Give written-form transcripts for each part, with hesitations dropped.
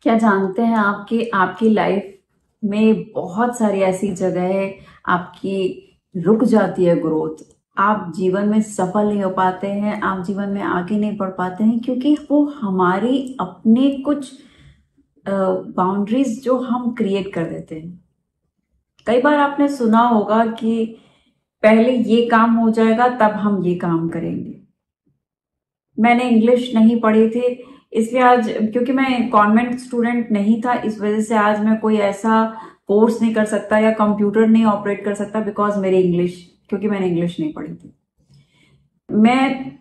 क्या जानते हैं आपकी आपकी लाइफ में बहुत सारी ऐसी जगह है आपकी रुक जाती है ग्रोथ। आप जीवन में सफल नहीं हो पाते हैं, आप जीवन में आगे नहीं बढ़ पाते हैं क्योंकि वो हमारी अपने कुछ बाउंड्रीज जो हम क्रिएट कर देते हैं। कई बार आपने सुना होगा कि पहले ये काम हो जाएगा तब हम ये काम करेंगे। मैंने इंग्लिश नहीं पढ़ी थी, इसलिए आज क्योंकि मैं कॉन्वेंट स्टूडेंट नहीं था, इस वजह से आज मैं कोई ऐसा कोर्स नहीं कर सकता या कंप्यूटर नहीं ऑपरेट कर सकता बिकॉज मेरी इंग्लिश, क्योंकि मैंने इंग्लिश नहीं पढ़ी थी। मैं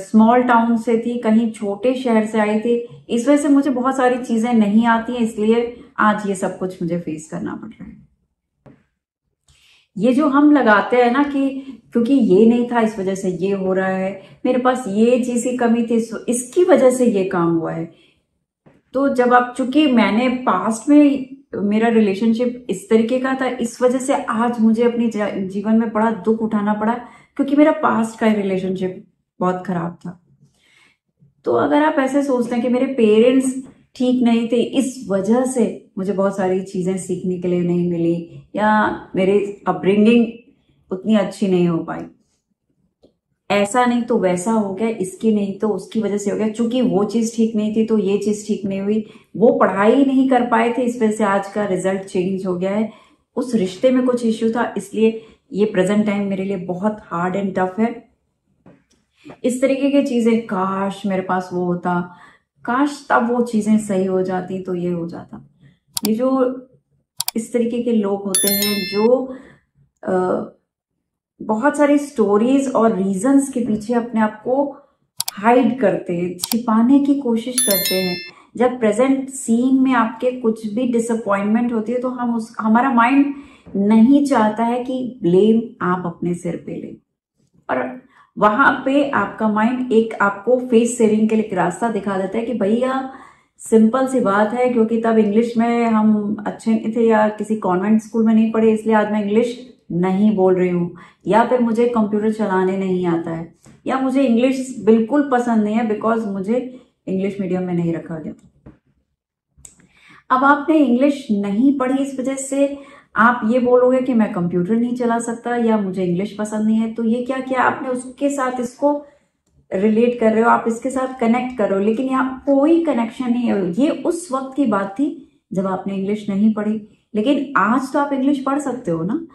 स्मॉल टाउन से थी, कहीं छोटे शहर से आई थी, इस वजह से मुझे बहुत सारी चीजें नहीं आती हैं, इसलिए आज ये सब कुछ मुझे फेस करना पड़ रहा है। ये जो हम लगाते हैं ना कि क्योंकि ये नहीं था इस वजह से ये हो रहा है, मेरे पास ये चीज की कमी थी इसकी वजह से ये काम हुआ है। तो जब आप, चूंकि मैंने पास्ट में मेरा रिलेशनशिप इस तरीके का था, इस वजह से आज मुझे अपनी जीवन में बड़ा दुख उठाना पड़ा क्योंकि मेरा पास्ट का रिलेशनशिप बहुत खराब था। तो अगर आप ऐसे सोचते हैं कि मेरे पेरेंट्स ठीक नहीं थे, इस वजह से मुझे बहुत सारी चीजें सीखने के लिए नहीं मिली या मेरी अपब्रिंगिंग उतनी अच्छी नहीं हो पाई, ऐसा नहीं तो वैसा हो गया, इसकी नहीं तो उसकी वजह से हो गया, चूंकि वो चीज ठीक नहीं थी तो ये चीज ठीक नहीं हुई, वो पढ़ाई नहीं कर पाए थे इस वजह से आज का रिजल्ट चेंज हो गया है, उस रिश्ते में कुछ इश्यू था, इसलिए ये प्रेजेंट टाइम मेरे लिए बहुत हार्ड एंड टफ है। इस तरीके की चीजें, काश मेरे पास वो होता, काश तब वो चीजें सही हो जाती तो ये हो जाता। ये जो इस तरीके के लोग होते हैं जो बहुत सारी स्टोरीज और रीजंस के पीछे अपने आप को हाइड करते हैं, छिपाने की कोशिश करते हैं। जब प्रेजेंट सीन में आपके कुछ भी डिसअपॉइंटमेंट होती है तो हमारा माइंड नहीं चाहता है कि ब्लेम आप अपने सिर पे ले, और वहां पे आपका माइंड एक आपको फेस सेविंग के लिए एक रास्ता दिखा देता है कि भैया सिंपल सी बात है, क्योंकि तब इंग्लिश में हम अच्छे नहीं थे या किसी कॉन्वेंट स्कूल में नहीं पढ़े, इसलिए आज मैं इंग्लिश नहीं बोल रही हूँ, या फिर मुझे कंप्यूटर चलाने नहीं आता है, या मुझे इंग्लिश बिल्कुल पसंद नहीं है बिकॉज मुझे इंग्लिश मीडियम में नहीं रखा गया था। अब आपने इंग्लिश नहीं पढ़ी, इस वजह से आप ये बोलोगे कि मैं कंप्यूटर नहीं चला सकता या मुझे इंग्लिश पसंद नहीं है, तो ये क्या किया आपने, उसके साथ इसको रिलेट कर रहे हो, आप इसके साथ कनेक्ट कर रहे हो, लेकिन यहाँ कोई कनेक्शन नहीं है। ये उस वक्त की बात थी जब आपने इंग्लिश नहीं पढ़ी, लेकिन आज तो आप इंग्लिश पढ़ सकते हो ना।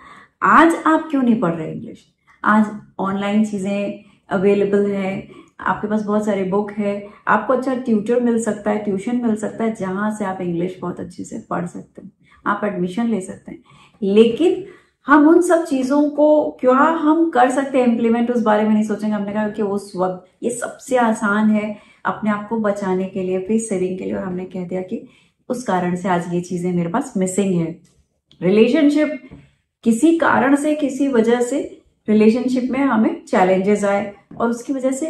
आज आप क्यों नहीं पढ़ रहे इंग्लिश? आज ऑनलाइन चीजें अवेलेबल है, आपके पास बहुत सारे बुक है, आपको अच्छा ट्यूटर मिल सकता है, ट्यूशन मिल सकता है, जहां से आप इंग्लिश बहुत अच्छे से पढ़ सकते हैं, आप एडमिशन ले सकते हैं। लेकिन हम उन सब चीजों को क्या हम कर सकते हैं इम्प्लीमेंट, उस बारे में नहीं सोचेंगे। हमने कहा कि उस वक्त ये सबसे आसान है अपने आप को बचाने के लिए, फेस सेविंग के लिए, और हमने कह दिया कि उस कारण से आज ये चीजें मेरे पास मिसिंग है। रिलेशनशिप किसी कारण से, किसी वजह से रिलेशनशिप में हमें चैलेंजेस आए और उसकी वजह से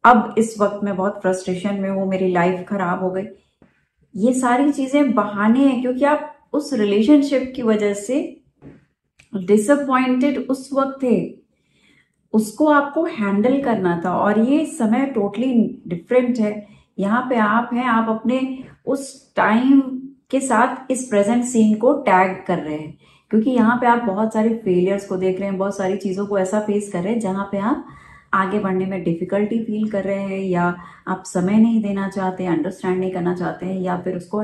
अब इस वक्त मैं बहुत फ्रस्ट्रेशन में हूं, मेरी लाइफ खराब हो गई। ये सारी चीजें बहाने हैं क्योंकि आप उस रिलेशनशिप की वजह से डिसअपॉइंटेड उस वक्त थे, उसको आपको हैंडल करना था, और ये समय टोटली डिफरेंट है। यहाँ पे आप हैं, आप अपने उस टाइम के साथ इस प्रेजेंट सीन को टैग कर रहे हैं, क्योंकि यहाँ पे आप बहुत सारे फेलियर्स को देख रहे हैं, बहुत सारी चीजों को ऐसा फेस कर रहे हैं जहां पे आप आगे बढ़ने में डिफिकल्टी फील कर रहे हैं, या आप समय नहीं देना चाहते, अंडरस्टैंड नहीं करना चाहते हैं, या फिर उसको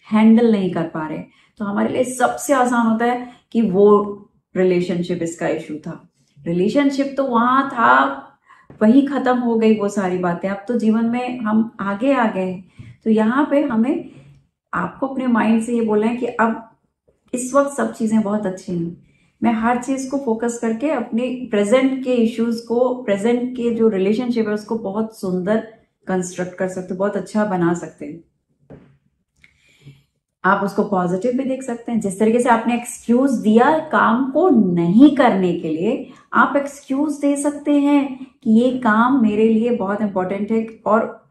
हैंडल नहीं कर पा रहे। तो हमारे लिए सबसे आसान होता है कि वो रिलेशनशिप इसका इशू था। रिलेशनशिप तो वहां था, वही खत्म हो गई वो सारी बातें, अब तो जीवन में हम आगे आ गए हैं। तो यहाँ पे हमें आपको अपने माइंड से ये बोलना है कि अब इस वक्त सब चीजें बहुत अच्छी हैं, मैं हर चीज को फोकस करके अपने प्रेजेंट के इश्यूज को, प्रेजेंट के जो रिलेशनशिप है उसको बहुत सुंदर कंस्ट्रक्ट कर सकते हो, बहुत अच्छा बना सकते हैं। आप उसको पॉजिटिव भी देख सकते हैं। जिस तरीके से आपने एक्सक्यूज दिया काम को नहीं करने के लिए, आप एक्सक्यूज दे सकते हैं कि ये काम मेरे लिए बहुत इंपॉर्टेंट है, और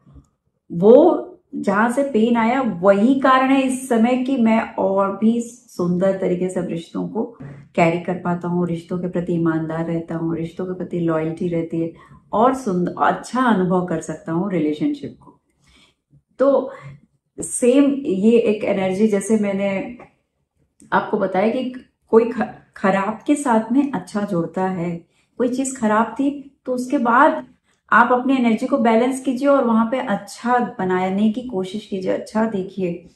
वो जहां से पेन आया वही कारण है इस समय कि मैं और भी सुंदर तरीके से रिश्तों को कैरी कर पाता हूँ, रिश्तों के प्रति ईमानदार रहता हूँ, रिश्तों के प्रति लॉयल्टी रहती है, और सुंदर अच्छा अनुभव कर सकता हूँ रिलेशनशिप को। तो सेम ये एक एनर्जी, जैसे मैंने आपको बताया कि कोई खराब के साथ में अच्छा जुड़ता है। कोई चीज खराब थी तो उसके बाद आप अपनी एनर्जी को बैलेंस कीजिए और वहां पे अच्छा बनाने की कोशिश कीजिए, अच्छा देखिए।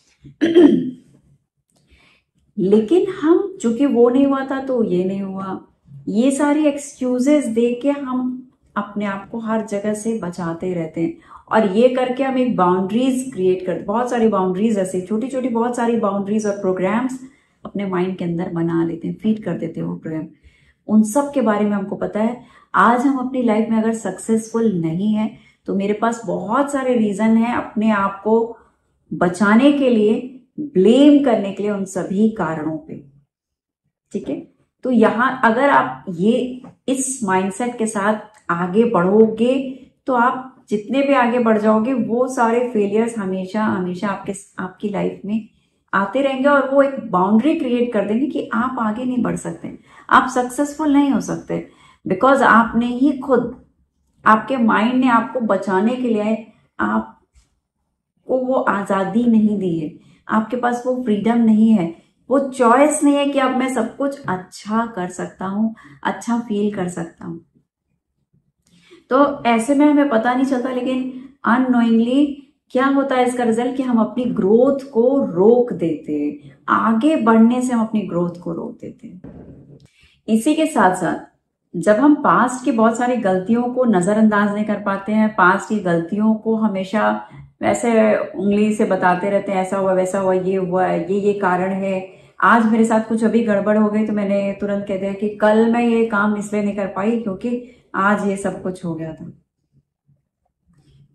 लेकिन हम, चूंकि वो नहीं हुआ था तो ये नहीं हुआ, ये सारी एक्सक्यूजेस दे के हम अपने आप को हर जगह से बचाते रहते हैं। और ये करके हम एक बाउंड्रीज क्रिएट करते, बहुत सारी बाउंड्रीज, ऐसे छोटी छोटी बहुत सारी बाउंड्रीज और प्रोग्राम्स अपने माइंड के अंदर बना लेते हैं, फीड कर देते हैं वो प्रोग्राम। उन सब के बारे में हमको पता है। आज हम अपनी लाइफ में अगर सक्सेसफुल नहीं है तो मेरे पास बहुत सारे रीजन है अपने आप को बचाने के लिए, ब्लेम करने के लिए उन सभी कारणों पे। ठीक है, तो यहां अगर आप ये इस माइंडसेट के साथ आगे बढ़ोगे तो आप जितने भी आगे बढ़ जाओगे वो सारे फेलियर्स हमेशा हमेशा आपकी लाइफ में आते रहेंगे और वो एक बाउंड्री क्रिएट कर देंगे कि आप आगे नहीं बढ़ सकते, आप सक्सेसफुल नहीं हो सकते, बिकॉज आपने ही खुद, आपके माइंड ने आपको बचाने के लिए आपको वो आजादी नहीं दी है, आपके पास वो फ्रीडम नहीं है, वो चॉइस नहीं है कि अब मैं सब कुछ अच्छा कर सकता हूं, अच्छा फील कर सकता हूं। तो ऐसे में हमें पता नहीं चलता, लेकिन अननोइंगली क्या होता है इसका रिजल्ट कि हम अपनी ग्रोथ को रोक देते हैं, आगे बढ़ने से हम अपनी ग्रोथ को रोक देते हैं। इसी के साथ साथ जब हम पास्ट की बहुत सारी गलतियों को नजरअंदाज नहीं कर पाते हैं, पास्ट की गलतियों को हमेशा वैसे उंगली से बताते रहते हैं, ऐसा हुआ वैसा हुआ, ये हुआ, ये कारण है, आज मेरे साथ कुछ अभी गड़बड़ हो गई तो मैंने तुरंत कह दिया कि कल मैं ये काम इसलिए नहीं कर पाई क्योंकि आज ये सब कुछ हो गया था।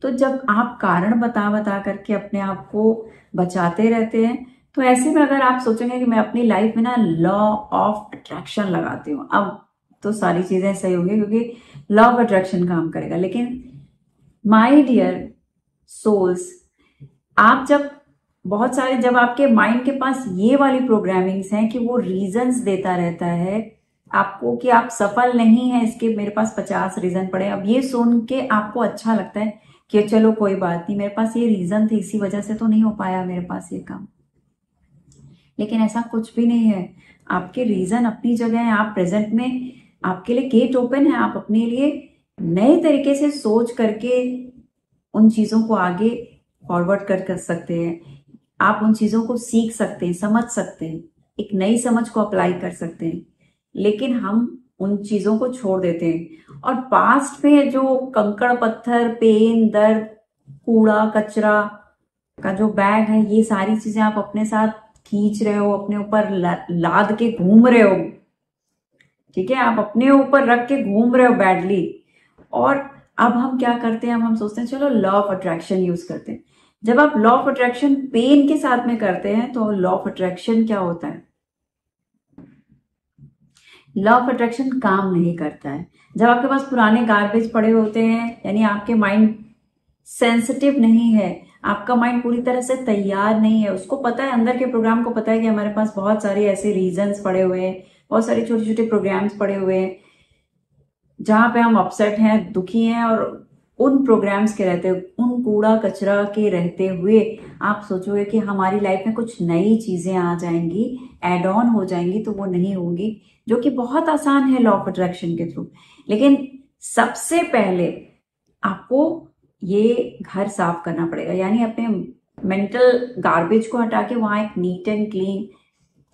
तो जब आप कारण बता बता करके अपने आप को बचाते रहते हैं तो ऐसे में अगर आप सोचेंगे कि मैं अपनी लाइफ में ना लॉ ऑफ अट्रैक्शन लगाती हूँ, अब तो सारी चीजें सही होंगी क्योंकि लॉ ऑफ अट्रैक्शन काम करेगा। लेकिन माय डियर सोल्स, आप जब आपके माइंड के पास ये वाली प्रोग्रामिंग्स हैं कि वो रीजंस देता रहता है आपको कि आप सफल नहीं है, इसके मेरे पास 50 रीजन पड़े, अब ये सुन के आपको अच्छा लगता है कि चलो कोई बात नहीं, मेरे पास ये रीजन थे, इसी वजह से तो नहीं हो पाया मेरे पास ये काम। लेकिन ऐसा कुछ भी नहीं है, आपके रीजन अपनी जगह है, आप प्रेजेंट में, आपके लिए गेट ओपन है, आप अपने लिए नए तरीके से सोच करके उन चीजों को आगे फॉरवर्ड कर सकते हैं, आप उन चीजों को सीख सकते हैं, समझ सकते हैं, एक नई समझ को अप्लाई कर सकते हैं। लेकिन हम उन चीजों को छोड़ देते हैं और पास्ट में जो कंकड़ पत्थर, पेन, दर्द, कूड़ा कचरा का जो बैग है, ये सारी चीजें आप अपने साथ खींच रहे हो, अपने ऊपर लाद के घूम रहे हो। ठीक है, आप अपने ऊपर रख के घूम रहे हो बैडली। और अब हम क्या करते हैं, अब हम सोचते हैं चलो लॉ ऑफ अट्रैक्शन यूज करते हैं। जब आप लॉ ऑफ अट्रैक्शन पेन के साथ में करते हैं तो लॉ ऑफ अट्रैक्शन क्या होता है, लॉ ऑफ अट्रैक्शन काम नहीं करता है। जब आपके पास पुराने गार्बेज पड़े होते हैं, यानी आपके माइंड सेंसिटिव नहीं है, आपका माइंड पूरी तरह से तैयार नहीं है, उसको पता है, अंदर के प्रोग्राम को पता है कि हमारे पास बहुत सारे ऐसे रीजंस पड़े हुए हैं, बहुत सारे छोटे छोटे प्रोग्राम्स पड़े हुए हैं जहां पे हम अपसेट हैं, दुखी हैं, और उन प्रोग्राम्स के रहते, उन कूड़ा कचरा के रहते हुए आप सोचोगे कि हमारी लाइफ में कुछ नई चीजें आ जाएंगी, एड ऑन हो जाएंगी, तो वो नहीं होंगी, जो कि बहुत आसान है लॉ ऑफ अट्रैक्शन के थ्रू। लेकिन सबसे पहले आपको ये घर साफ करना पड़ेगा, यानी अपने मेंटल गार्बेज को हटा के वहां एक नीट एंड क्लीन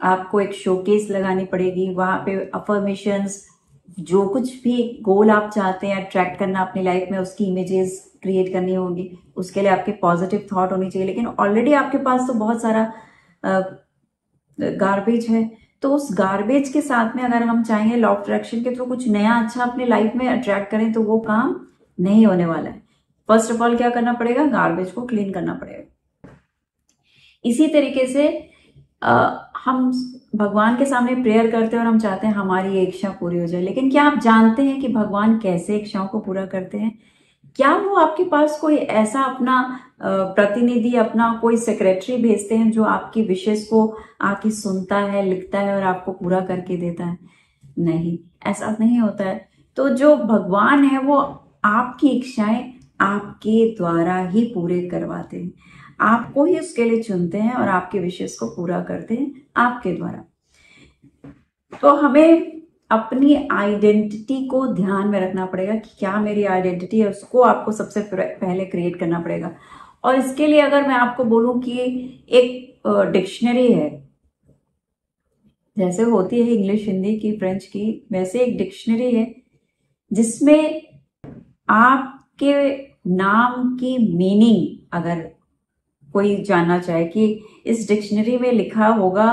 आपको एक शोकेस लगानी पड़ेगी, वहां पे अफर्मेशंस, जो कुछ भी गोल आप चाहते हैं अट्रैक्ट करना अपनी लाइफ में, उसकी इमेजेस क्रिएट करनी होगी, उसके लिए आपके पॉजिटिव थॉट होनी चाहिए। लेकिन ऑलरेडी आपके पास तो बहुत सारा गार्बेज है, तो उस गार्बेज के साथ में अगर हम चाहेंगे लॉ ऑफ अट्रैक्शन के थ्रू कुछ नया अच्छा अपने लाइफ में अट्रैक्ट करें तो वो काम नहीं होने वाला है। फर्स्ट ऑफ ऑल क्या करना पड़ेगा, गार्बेज को क्लीन करना पड़ेगा। इसी तरीके से हम भगवान के सामने प्रेयर करते हैं और हम चाहते हैं हमारी इच्छा पूरी हो जाए, लेकिन क्या आप जानते हैं कि भगवान कैसे इच्छाओं को पूरा करते हैं? क्या वो आपके पास कोई ऐसा अपना प्रतिनिधि, अपना कोई सेक्रेटरी भेजते हैं जो आपकी विशेष को आके सुनता है, लिखता है और आपको पूरा करके देता है? नहीं, ऐसा नहीं होता है। तो जो भगवान है वो आपकी इच्छाएं आपके द्वारा ही पूरे करवाते हैं। आपको ही उसके लिए चुनते हैं और आपके विशेष को पूरा करते हैं आपके द्वारा। तो हमें अपनी आइडेंटिटी को ध्यान में रखना पड़ेगा कि क्या मेरी आइडेंटिटी है, उसको आपको सबसे पहले क्रिएट करना पड़ेगा। और इसके लिए अगर मैं आपको बोलूं कि एक डिक्शनरी है, जैसे होती है इंग्लिश, हिंदी की, फ्रेंच की, वैसे एक डिक्शनरी है जिसमें आपके नाम की मीनिंग अगर कोई जानना चाहे कि इस डिक्शनरी में लिखा होगा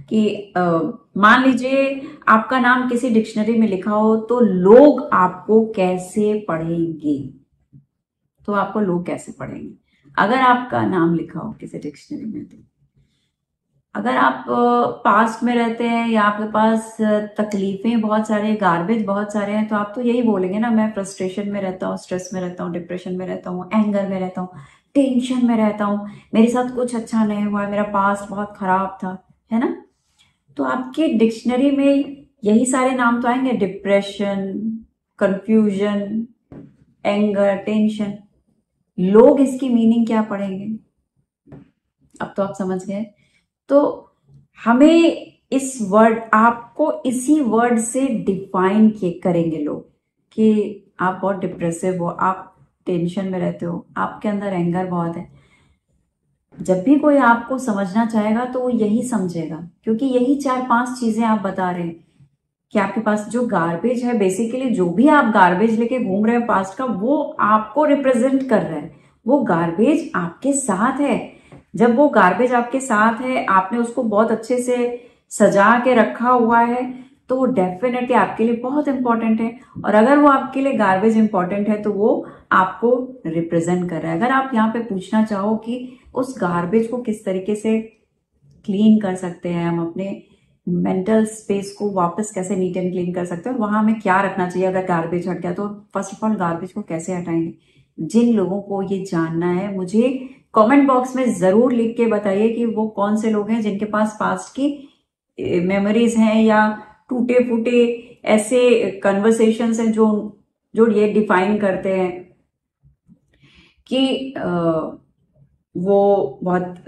कि मान लीजिए आपका नाम किसी डिक्शनरी में लिखा हो तो लोग आपको कैसे पढ़ेंगे, तो आपको लोग कैसे पढ़ेंगे अगर आपका नाम लिखा हो किसी डिक्शनरी में। तो अगर आप पास्ट में रहते हैं या आपके पास तकलीफें बहुत सारे, गार्बेज बहुत सारे हैं, तो आप तो यही बोलेंगे ना, मैं फ्रस्ट्रेशन में रहता हूँ, स्ट्रेस में रहता हूँ, डिप्रेशन में रहता हूँ, एंगर में रहता हूँ, टेंशन में रहता हूँ, मेरे साथ कुछ अच्छा नहीं हुआ, मेरा पास्ट बहुत खराब था, है ना। तो आपके डिक्शनरी में यही सारे नाम तो आएंगे, डिप्रेशन, कंफ्यूजन, एंगर, टेंशन। लोग इसकी मीनिंग क्या पढ़ेंगे, अब तो आप समझ गए। तो हमें इस वर्ड, आपको इसी वर्ड से डिफाइन करेंगे लोग कि आप बहुत डिप्रेसिव हो, आप टेंशन में रहते हो, आपके अंदर एंगर बहुत है। जब भी कोई आपको समझना चाहेगा तो वो यही समझेगा, क्योंकि यही 4-5 चीजें आप बता रहे हैं कि आपके पास जो गार्बेज है, बेसिकली जो भी आप गार्बेज लेके घूम रहे हैं पास्ट का, वो आपको रिप्रेजेंट कर रहा है। वो गार्बेज आपके साथ है। जब वो गार्बेज आपके साथ है, आपने उसको बहुत अच्छे से सजा के रखा हुआ है, तो वो डेफिनेटली आपके लिए बहुत इंपॉर्टेंट है। और अगर वो आपके लिए गार्बेज इंपॉर्टेंट है तो वो आपको रिप्रेजेंट कर रहा है। अगर आप यहाँ पे पूछना चाहो कि उस गार्बेज को किस तरीके से क्लीन कर सकते हैं, हम अपने मेंटल स्पेस को वापस कैसे नीट एंड क्लीन कर सकते हैं, वहां हमें क्या रखना चाहिए अगर गार्बेज हट गया, तो फर्स्ट ऑफ ऑल गार्बेज को कैसे हटाएंगे, जिन लोगों को ये जानना है, मुझे कमेंट बॉक्स में जरूर लिख के बताइए कि वो कौन से लोग हैं जिनके पास पास्ट की मेमोरीज हैं या टूटे फूटे ऐसे कन्वर्सेशंस हैं जो जो ये डिफाइन करते हैं कि वो बहुत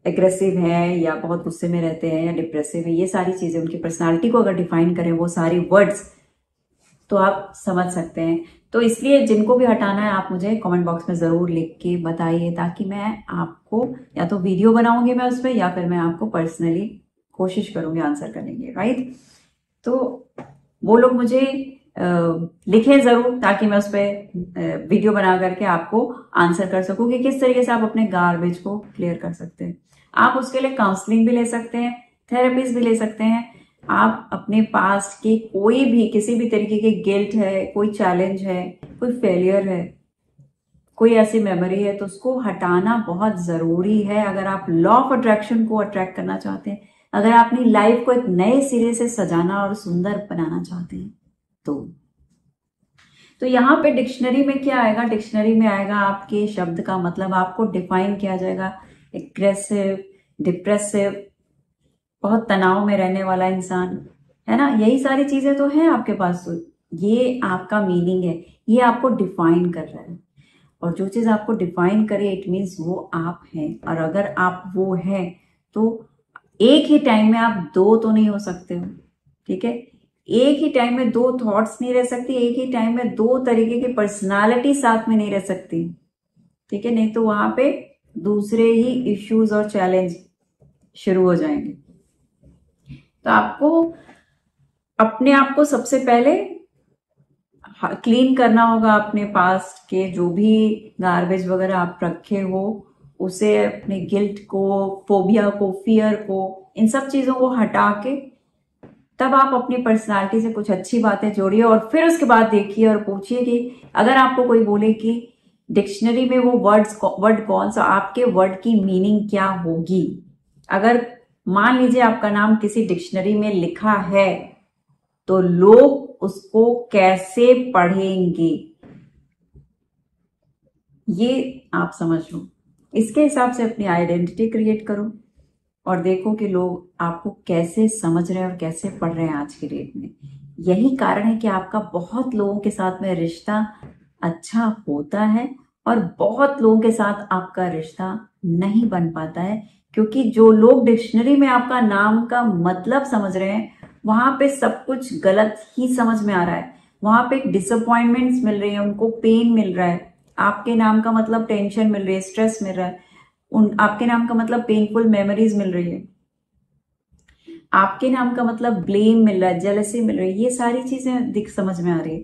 एग्रेसिव है या बहुत गुस्से में रहते हैं या डिप्रेसिव है। ये सारी चीजें उनकी पर्सनालिटी को अगर डिफाइन करें वो सारी वर्ड्स, तो आप समझ सकते हैं। तो इसलिए जिनको भी हटाना है आप मुझे कमेंट बॉक्स में जरूर लिख के बताइए, ताकि मैं आपको या तो वीडियो बनाऊंगी मैं उस पर, या फिर मैं आपको पर्सनली कोशिश करूंगी आंसर करने की, राइट। तो वो लोग मुझे लिखें जरूर, ताकि मैं उस पर वीडियो बना करके आपको आंसर कर सकूं कि किस तरीके से आप अपने गार्बेज को क्लियर कर सकते हैं। आप उसके लिए काउंसलिंग भी ले सकते हैं, थेरेपीज भी ले सकते हैं। आप अपने पास्ट के कोई भी किसी भी तरीके के गिल्ट है, कोई चैलेंज है, कोई फेलियर है, कोई ऐसी मेमोरी है, तो उसको हटाना बहुत जरूरी है अगर आप लॉ ऑफ अट्रैक्शन को अट्रैक्ट करना चाहते हैं, अगर आप अपनी लाइफ को एक नए सिरे से सजाना और सुंदर बनाना चाहते हैं। तो यहाँ पे डिक्शनरी में क्या आएगा, डिक्शनरी में आएगा आपके शब्द का मतलब, आपको डिफाइन किया जाएगा एग्रेसिव, डिप्रेसिव, बहुत तनाव में रहने वाला इंसान, है ना। यही सारी चीजें तो हैं आपके पास। तो ये आपका मीनिंग है, ये आपको डिफाइन कर रहा है। और जो चीज आपको डिफाइन करे इट मीन्स वो आप हैं। और अगर आप वो हैं तो एक ही टाइम में आप दो तो नहीं हो सकते हो, ठीक है। एक ही टाइम में दो थॉट्स नहीं रह सकती, एक ही टाइम में दो तरीके की पर्सनालिटी साथ में नहीं रह सकती, ठीक है। नहीं तो वहां पे दूसरे ही इश्यूज और चैलेंज शुरू हो जाएंगे। तो आपको अपने आप को सबसे पहले क्लीन करना होगा, अपने पास्ट के जो भी गार्बेज वगैरह आप रखे हो उसे, अपने गिल्ट को, फोबिया को, फियर को, इन सब चीजों को हटा के तब आप अपनी पर्सनालिटी से कुछ अच्छी बातें जोड़िए। और फिर उसके बाद देखिए और पूछिए कि अगर आपको कोई बोले कि डिक्शनरी में वो वर्ड कौन सा, आपके वर्ड की मीनिंग क्या होगी। अगर मान लीजिए आपका नाम किसी डिक्शनरी में लिखा है तो लोग उसको कैसे पढ़ेंगे, ये आप समझ लो। इसके हिसाब से अपनी आइडेंटिटी क्रिएट करो और देखो कि लोग आपको कैसे समझ रहे हैं और कैसे पढ़ रहे हैं आज की डेट में। यही कारण है कि आपका बहुत लोगों के साथ में रिश्ता अच्छा होता है और बहुत लोगों के साथ आपका रिश्ता नहीं बन पाता है, क्योंकि जो लोग डिक्शनरी में आपका नाम का मतलब समझ रहे हैं वहां पे सब कुछ गलत ही समझ में आ रहा है। वहां पे डिसअपॉइंटमेंट्स मिल रही है, उनको पेन मिल रहा है। आपके नाम का मतलब टेंशन मिल रही है, स्ट्रेस मिल रहा है। आपके नाम का मतलब पेनफुल मेमोरीज मिल रही है। आपके नाम का मतलब ब्लेम मिल रहा है, जेलसी मिल रही है। ये सारी चीजें दिख समझ में आ रही है।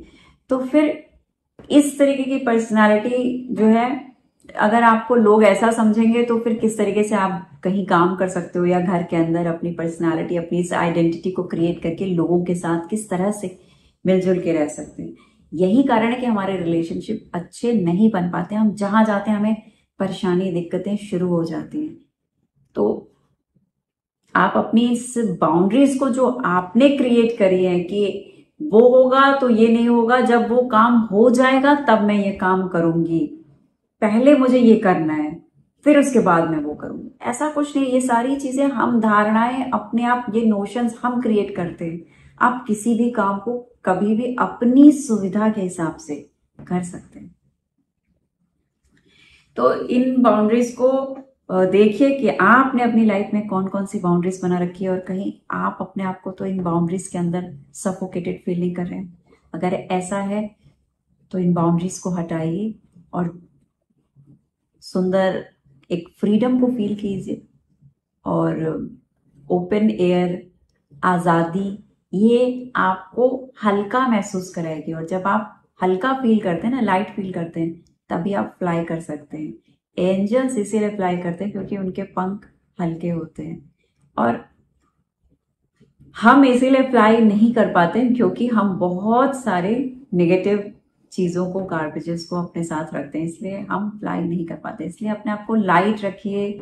तो फिर इस तरीके की पर्सनालिटी जो है, अगर आपको लोग ऐसा समझेंगे तो फिर किस तरीके से आप कहीं काम कर सकते हो, या घर के अंदर अपनी पर्सनालिटी, अपनी इस आइडेंटिटी को क्रिएट करके लोगों के साथ किस तरह से मिलजुल के रह सकते हैं। यही कारण है कि हमारे रिलेशनशिप अच्छे नहीं बन पाते। हम जहां जाते हैं हमें परेशानी, दिक्कतें शुरू हो जाती हैं। तो आप अपनी इस बाउंड्रीज को जो आपने क्रिएट करी है कि वो होगा तो ये नहीं होगा, जब वो काम हो जाएगा तब मैं ये काम करूंगी, पहले मुझे ये करना है फिर उसके बाद मैं वो करूंगी, ऐसा कुछ नहीं। ये सारी चीजें हम धारणाएं अपने आप, ये नोशंस हम क्रिएट करते हैं। आप किसी भी काम को कभी भी अपनी सुविधा के हिसाब से कर सकते हैं। तो इन बाउंड्रीज को देखिए कि आपने अपनी लाइफ में कौन कौन सी बाउंड्रीज बना रखी है, और कहीं आप अपने आप को तो इन बाउंड्रीज के अंदर सफोकेटेड फील नहीं कर रहे हैं। अगर ऐसा है तो इन बाउंड्रीज को हटाइए और सुंदर एक फ्रीडम को फील कीजिए। और ओपन एयर, आजादी, ये आपको हल्का महसूस कराएगी। और जब आप हल्का फील करते हैं ना, लाइट फील करते हैं, तभी आप फ्लाई कर सकते हैं। एंजल्स इसीलिए फ्लाई करते हैं क्योंकि उनके पंख हल्के होते हैं। और हम इसीलिए फ्लाई नहीं कर पाते क्योंकि हम बहुत सारे नेगेटिव चीजों को, गार्बेजेस को अपने साथ रखते हैं, इसलिए हम फ्लाई नहीं कर पाते। इसलिए अपने आप को लाइट रखिए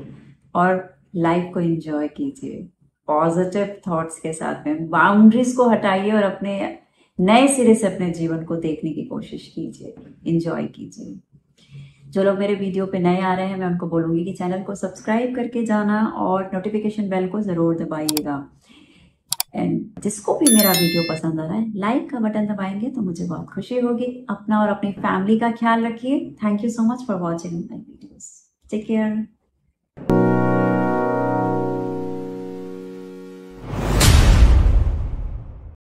और लाइफ को एंजॉय कीजिए पॉजिटिव थॉट्स के साथ में। बाउंड्रीज को हटाइए और अपने नए सिरे से अपने जीवन को देखने की कोशिश कीजिए, एंजॉय कीजिए। जो लोग मेरे वीडियो पे नए आ रहे हैं, मैं उनको बोलूंगी कि चैनल को सब्सक्राइब करके जाना और नोटिफिकेशन बेल को जरूर दबाइएगा। एंड जिसको भी मेरा वीडियो पसंद आ रहा है, लाइक का बटन दबाएंगे तो मुझे बहुत खुशी होगी। अपना और अपनी फैमिली का ख्याल रखिए। Thank you so much for watching my videos. Take care.